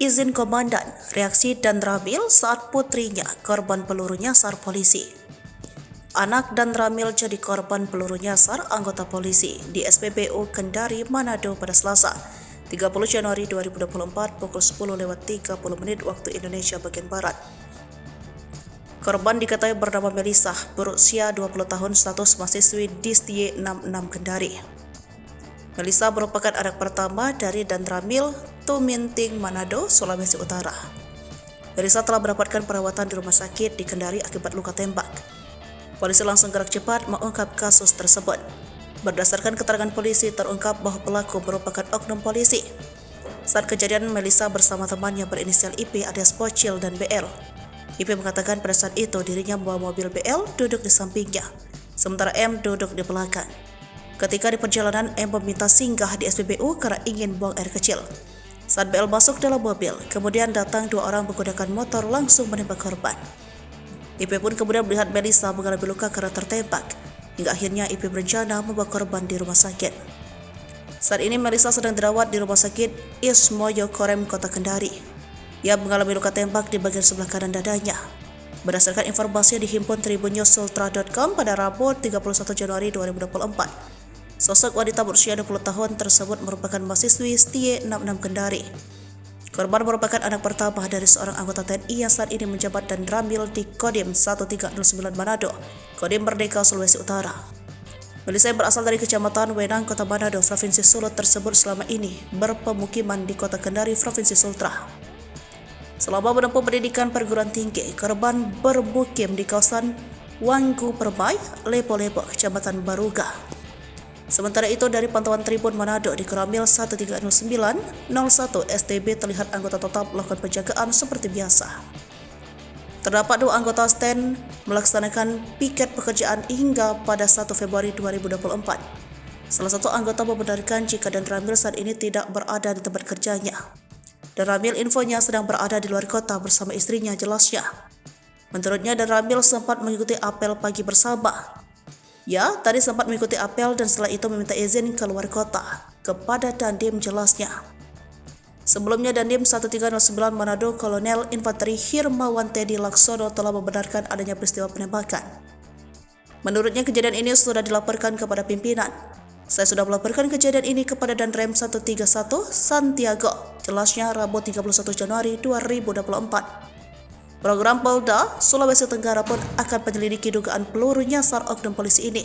izin komandan, reaksi dan Ramil saat putrinya korban peluru nyasar polisi. Anak dan Ramil jadi korban peluru nyasar anggota polisi di SPBU Kendari, Manado pada Selasa, 30 Januari 2024 pukul 10.30 waktu Indonesia bagian Barat. Korban diketahui bernama Melissa, berusia 20 tahun, status mahasiswi di STY 66 Kendari. Melissa merupakan anak pertama dari dan Ramil, Tuminting, Manado, Sulawesi Utara. Melissa telah mendapatkan perawatan di rumah sakit di Kendari akibat luka tembak. Polisi langsung gerak cepat mengungkap kasus tersebut. Berdasarkan keterangan polisi, terungkap bahwa pelaku merupakan oknum polisi. Saat kejadian, Melissa bersama temannya berinisial IP alias Bocil dan BL. IP mengatakan pada saat itu dirinya membawa mobil BL duduk di sampingnya, sementara M duduk di belakang. Ketika di perjalanan, M meminta singgah di SPBU karena ingin buang air kecil. Saat BL masuk dalam mobil, kemudian datang dua orang menggunakan motor langsung menembak korban. IP pun kemudian melihat Melissa mengalami luka karena tertembak, hingga akhirnya IP berencana membawa korban di rumah sakit. Saat ini Melissa sedang dirawat di rumah sakit Ismoyo Korem, Kota Kendari. Ia mengalami luka tembak di bagian sebelah kanan dadanya. Berdasarkan informasi yang dihimpun tribunnews.sultra.com pada Rabu 31 Januari 2024, sosok wanita berusia 20 tahun tersebut merupakan mahasiswi STY 66 Kendari. Korban merupakan anak pertama dari seorang anggota TNI yang saat ini menjabat dan Ramil di Kodim 1309 Manado, Kodim Merdeka, Sulawesi Utara. Melissa yang berasal dari Kecamatan Wenang, Kota Manado, Provinsi Sulut tersebut selama ini berpemukiman di Kota Kendari, Provinsi Sultra. Selama menempuh pendidikan perguruan tinggi, korban bermukim di kawasan Wanggu Permai, Lepo-Lepo, Kecamatan Baruga. Sementara itu, dari pantauan Tribun Manado di Koramil 1309-01 STB terlihat anggota tetap melakukan penjagaan seperti biasa. Terdapat dua anggota stand melaksanakan piket pekerjaan hingga pada 1 Februari 2024. Salah satu anggota membenarkan jika dan Ramil saat ini tidak berada di tempat kerjanya. Dan Ramil infonya sedang berada di luar kota bersama istrinya, jelasnya. Menurutnya, dan Ramil sempat mengikuti apel pagi bersama. Ya, tadi sempat mengikuti apel dan setelah itu meminta izin keluar kota kepada Dandim, jelasnya. Sebelumnya, Dandim 1309 Manado Kolonel Infanteri Hirmawan Teddy Laksono telah membenarkan adanya peristiwa penembakan. Menurutnya, kejadian ini sudah dilaporkan kepada pimpinan. Saya sudah melaporkan kejadian ini kepada Danrem 131 Santiago, jelasnya Rabu 31 Januari 2024. Program Polda Sulawesi Tenggara pun akan menyelidiki dugaan peluru nyasar oknum polisi ini.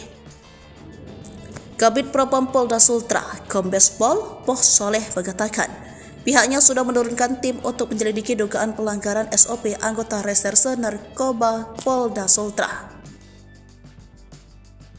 Kabid Propam Polda Sultra, Kombes Pol Poh Soleh mengatakan, pihaknya sudah menurunkan tim untuk menyelidiki dugaan pelanggaran SOP anggota Reserse Narkoba Polda Sultra.